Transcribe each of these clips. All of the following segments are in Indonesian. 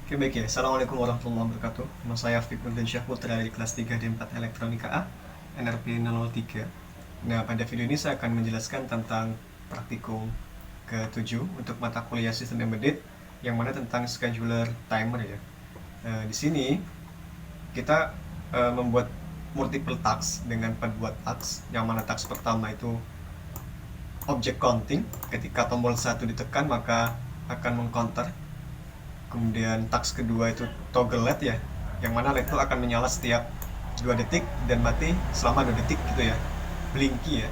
Oke, baik ya. Assalamualaikum warahmatullahi wabarakatuh. Nama saya Fikruddin Syah Putra dari kelas 3 D4 Elektronika A, NRP 003. Nah, pada video ini saya akan menjelaskan tentang praktikum ke-7 untuk mata kuliah Sistem Embedded, yang mana tentang scheduler timer ya. Di sini kita membuat multiple task dengan pembuat task, yang mana task pertama itu object counting. Ketika tombol 1 ditekan maka akan mengcounter. Kemudian task kedua itu toggle LED ya, yang mana LED itu akan menyala setiap 2 detik dan mati selama 2 detik gitu ya, blinky ya,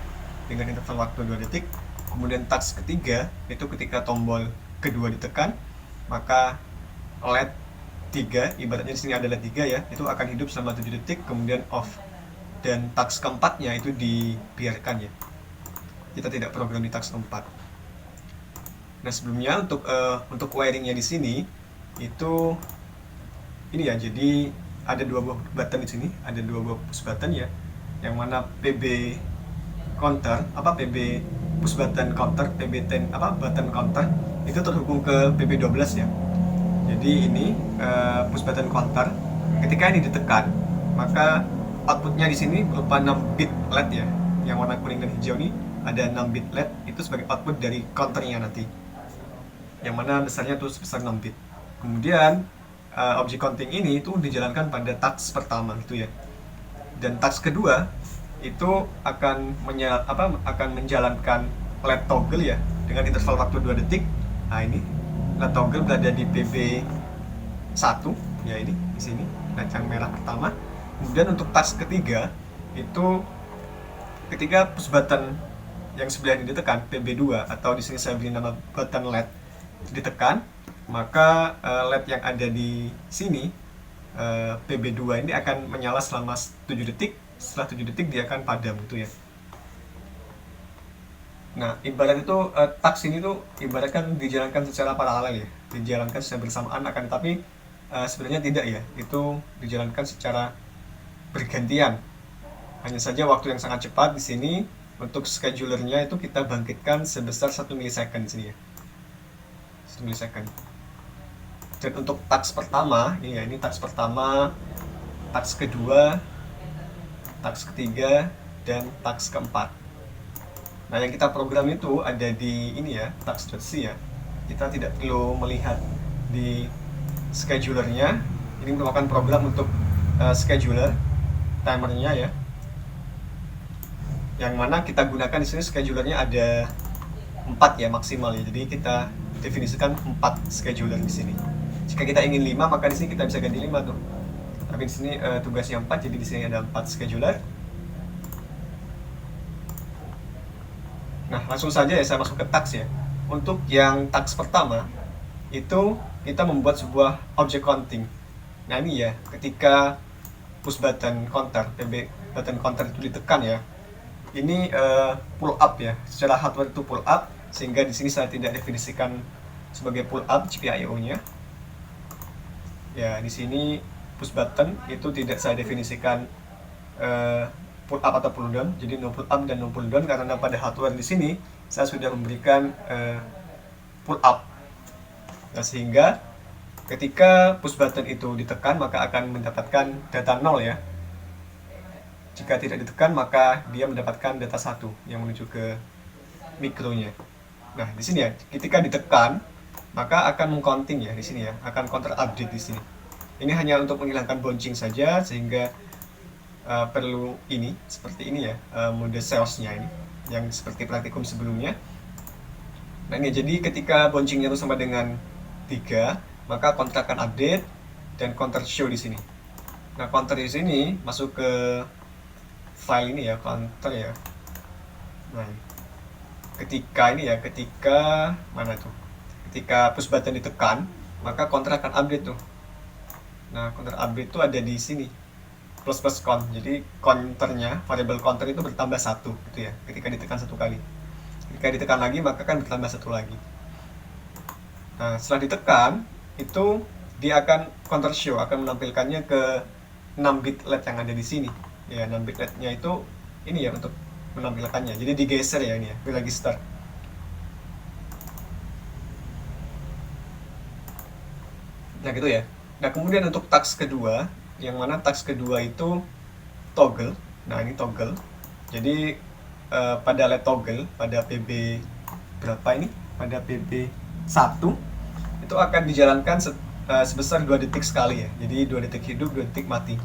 dengan interval waktu 2 detik. Kemudian task ketiga itu ketika tombol kedua ditekan maka LED 3, ibaratnya di sini ada LED 3 ya, itu akan hidup selama 7 detik kemudian off. Dan task keempatnya itu dibiarkan ya, kita tidak program di task keempat. Nah, sebelumnya untuk wiringnya di sini itu ini ya, jadi ada dua buah button di sini, ada dua buah push button ya, yang mana PB counter PB push button counter, PB10 button counter itu terhubung ke PB12 ya. Jadi ini push button counter, ketika ini ditekan maka outputnya di sini berupa 6 bit LED ya, yang warna kuning dan hijau ini ada 6 bit LED itu sebagai output dari counternya nanti, yang mana besarnya tuh sebesar 6 bit. Kemudian object counting ini itu dijalankan pada task pertama gitu ya. Dan task kedua itu akan menjalankan LED toggle ya dengan interval waktu 2 detik. Nah, ini LED toggle berada di PB 1 ya, ini di sini LED yang merah pertama. Kemudian untuk task ketiga itu ketika push button yang sebelah ini ditekan, PB2 atau di sini saya beri nama button LED ditekan, maka LED yang ada di sini PB2 ini akan menyala selama 7 detik. Setelah 7 detik dia akan padam gitu ya. Nah, ibarat itu task ini tuh ibaratkan dijalankan secara paralel ya, dijalankan secara bersamaan, akan tapi sebenarnya tidak ya, itu dijalankan secara bergantian. Hanya saja waktu yang sangat cepat di sini untuk schedulernya itu kita bangkitkan sebesar 1 milisecond di sini ya, 1 milisecond. Dan untuk task pertama ini ya, ini task pertama, task kedua, task ketiga, dan task keempat. Nah, yang kita program itu ada di ini ya, task.c ya. Kita tidak perlu melihat di schedulernya. Ini merupakan program untuk scheduler timernya ya, yang mana kita gunakan di sini schedulernya ada 4 ya maksimal ya. Jadi kita definisikan 4 scheduler di sini. Jika kita ingin 5 maka di sini kita bisa ganti 5 tuh. Tapi di sini tugasnya 4, jadi di sini ada 4 scheduler. Nah, langsung saja ya saya masuk ke task ya. Untuk yang task pertama itu kita membuat sebuah object counting. Nah, ini ya, ketika push button counter, PB button counter itu ditekan ya, ini pull up ya, secara hardware itu pull up, sehingga di sini saya tidak definisikan sebagai pull up GPIO-nya. Ya, di sini push button itu tidak saya definisikan pull up atau pull down, jadi no pull up dan no pull down, karena pada hardware di sini saya sudah memberikan pull up. Nah, sehingga ketika push button itu ditekan maka akan mendapatkan data 0 ya. Jika tidak ditekan maka dia mendapatkan data 1 yang menuju ke mikronya. Nah, di sini ya, ketika ditekan maka akan mengcounting ya di sini ya, akan counter update di sini. Ini hanya untuk menghilangkan bouncing saja, sehingga perlu ini seperti ini ya, mode sales-nya ini yang seperti praktikum sebelumnya. Nah, ini jadi ketika bouncingnya itu sama dengan 3, maka counter akan update dan counter show di sini. Nah, counter di sini masuk ke file ini ya, counter ya. Nah, ketika ini ya, ketika mana tuh? Ketika push button ditekan, maka counter akan update tuh. Nah, counter update itu ada di sini, plus count. Jadi counternya, variable counter itu bertambah 1 gitu ya, ketika ditekan 1 kali. Ketika ditekan lagi maka akan bertambah 1 lagi. Nah, setelah ditekan itu dia akan counter show, akan menampilkannya ke 6 bit LED yang ada di sini. Ya, 6 bit LED-nya itu ini ya untuk menampilkannya. Jadi digeser ya ini ya, register. Nah gitu ya. Nah kemudian untuk task kedua, yang mana task kedua itu toggle. Nah ini toggle. Jadi pada LED toggle, pada PB berapa ini? Pada PB 1 itu akan dijalankan sebesar 2 detik sekali ya. Jadi 2 detik hidup, 2 detik mati.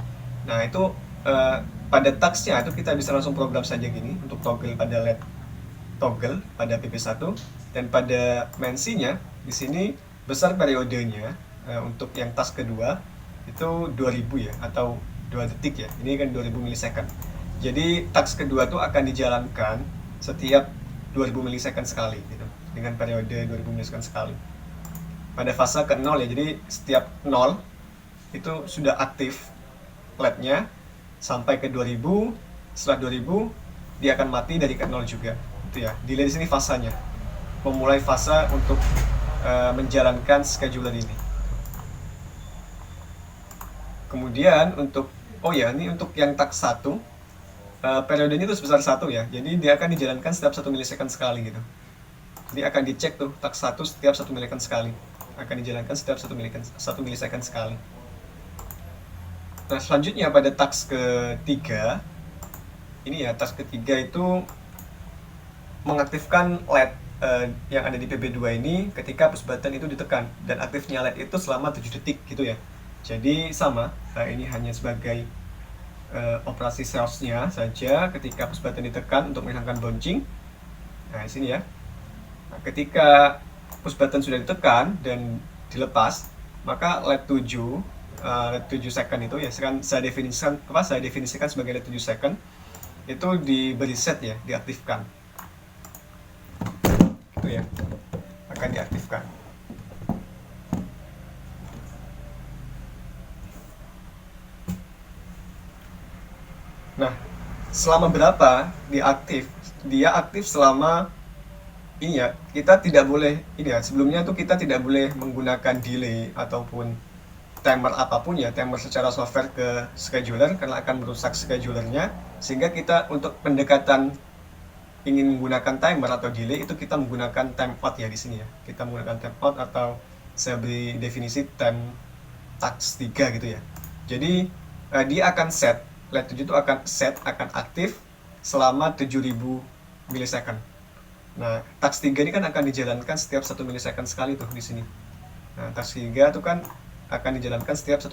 Nah itu pada tasknya itu kita bisa langsung program saja gini untuk toggle pada LED toggle pada PP1, dan pada mensinya di sini besar periodenya untuk yang task kedua itu 2000 ya, atau 2 detik ya. Ini kan 2000 milisecond. Jadi task kedua itu akan dijalankan setiap 2000 milisecond sekali gitu, dengan periode 2000 milisecond sekali. Pada fase ke 0 ya, jadi setiap 0 itu sudah aktif LED-nya sampai ke 2000. Setelah 2000 dia akan mati dari ke 0 juga. Itu ya, dilihat di sini fasanya. Memulai fase untuk menjalankan scheduler ini. Kemudian untuk ini untuk yang task 1 periodenya itu sebesar 1 ya. Jadi dia akan dijalankan setiap 1 milisecond sekali gitu. Jadi akan dicek tuh task 1 setiap 1 milisecond sekali. Akan dijalankan setiap 1 milisecond sekali. Nah, selanjutnya pada task ketiga, ini ya, task ketiga itu mengaktifkan LED yang ada di PB2 ini ketika push button itu ditekan, dan aktifnya LED itu selama 7 detik gitu ya. Jadi sama, ini hanya sebagai operasi salesnya saja ketika push button ditekan untuk menghilangkan bouncing. Nah, di sini ya. Nah, ketika push button sudah ditekan dan dilepas, maka LED 7 second itu ya, saya definisikan sebagai LED 7 second itu diberi set ya, diaktifkan. Itu ya, akan diaktifkan. Nah, selama berapa dia aktif selama ini ya, kita tidak boleh ini ya, sebelumnya tuh kita tidak boleh menggunakan delay ataupun timer apapun ya, timer secara software ke scheduler, karena akan merusak schedulernya. Sehingga kita untuk pendekatan ingin menggunakan timer atau delay itu kita menggunakan timeout ya di sini ya. Kita menggunakan timeout, atau saya beri definisi time task 3 gitu ya. Jadi dia akan set, LED 7 itu akan aktif selama 7000 milisecond. Nah, task 3 ini kan akan dijalankan setiap 1 milisecond sekali tuh di sini. Nah, task 3 itu kan akan dijalankan setiap 1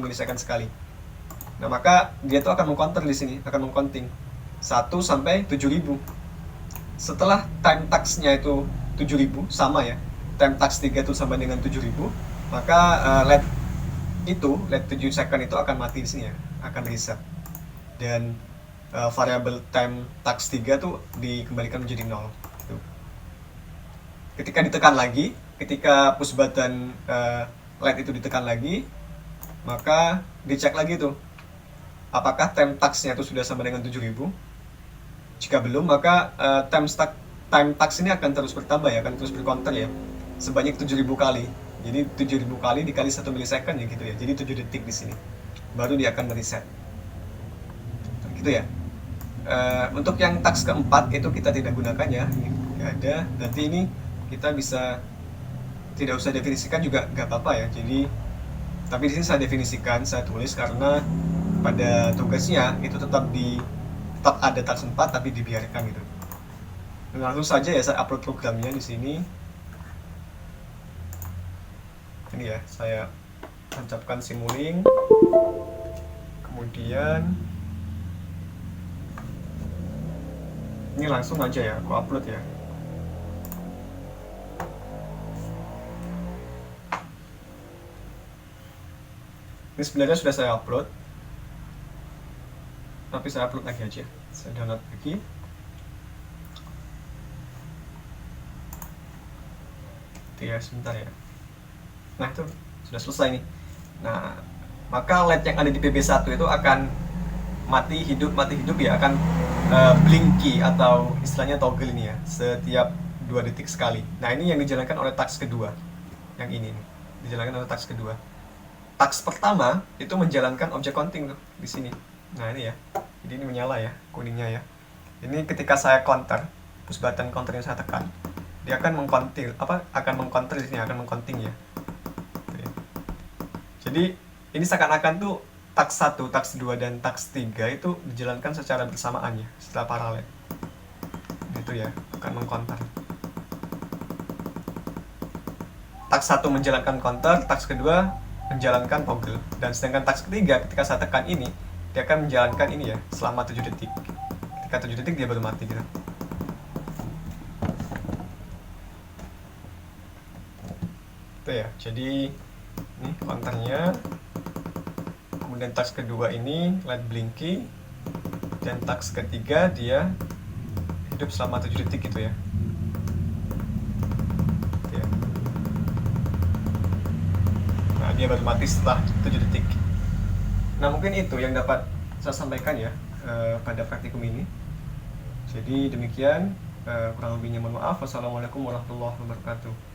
milisecond sekali. Nah, maka dia tuh akan mengcounter di sini, akan mengcounting 1 sampai 7000. Setelah time task-nya itu 7000 sama ya. Time task 3 itu sama dengan 7000, maka LED 7 second itu akan mati di sini ya, akan reset. Dan variabel time task 3 tuh dikembalikan menjadi 0 gitu. Ketika ditekan lagi, ketika push button LED itu ditekan lagi, maka dicek lagi tuh apakah time task-nya itu sudah sama dengan 7000. Jika belum, maka time task ini akan terus bertambah ya, akan terus bercounter ya, sebanyak 7000 kali. Jadi 7000 kali dikali 1 milisecond ya gitu ya. Jadi 7 detik di sini. Baru dia akan mereset. Gitu ya. Untuk yang task keempat itu kita tidak gunakan ya. Ini nggak ada. Nanti ini kita bisa tidak usah definisikan juga nggak apa-apa ya. Jadi tapi di sini saya definisikan, saya tulis karena pada tugasnya itu tetap ada task 4 tapi dibiarkan gitu. Dan langsung saja ya saya upload programnya di sini. Ini ya, saya tancapkan Simulink. Kemudian ini langsung aja ya aku upload ya. Ini sebenarnya sudah saya upload, tapi saya upload lagi aja. Saya download lagi. Itu ya, sebentar ya. Nah, itu sudah selesai nih. Nah, maka LED yang ada di PB1 itu akan mati hidup ya, akan blinky atau istilahnya toggle ini ya, setiap 2 detik sekali. Nah, ini yang dijalankan oleh task kedua. Yang ini nih, dijalankan oleh task kedua. Task pertama itu menjalankan object counting tuh di sini. Nah, ini ya. Jadi ini menyala ya, kuningnya ya. Ini ketika saya counter, push button counter yang saya tekan, dia akan mengcounting di sini, akan mengcounting ya. Jadi ini seakan-akan tuh taks 1, taks 2, dan taks 3 itu dijalankan secara bersamaan ya, secara paralel. Itu ya, bukan mengcounter. Taks 1 menjalankan counter, taks kedua menjalankan toggle. Dan sedangkan taks ketiga ketika saya tekan ini, dia akan menjalankan ini ya, selama 7 detik. Ketika 7 detik dia baru mati gitu. Itu ya, jadi ini counternya. Kemudian taks kedua ini light blinky, dan taks ketiga dia hidup selama 7 detik gitu ya. Nah, dia baru mati setelah 7 detik. Nah, mungkin itu yang dapat saya sampaikan ya pada praktikum ini. Jadi demikian, kurang lebihnya mohon maaf. Wassalamualaikum warahmatullahi wabarakatuh.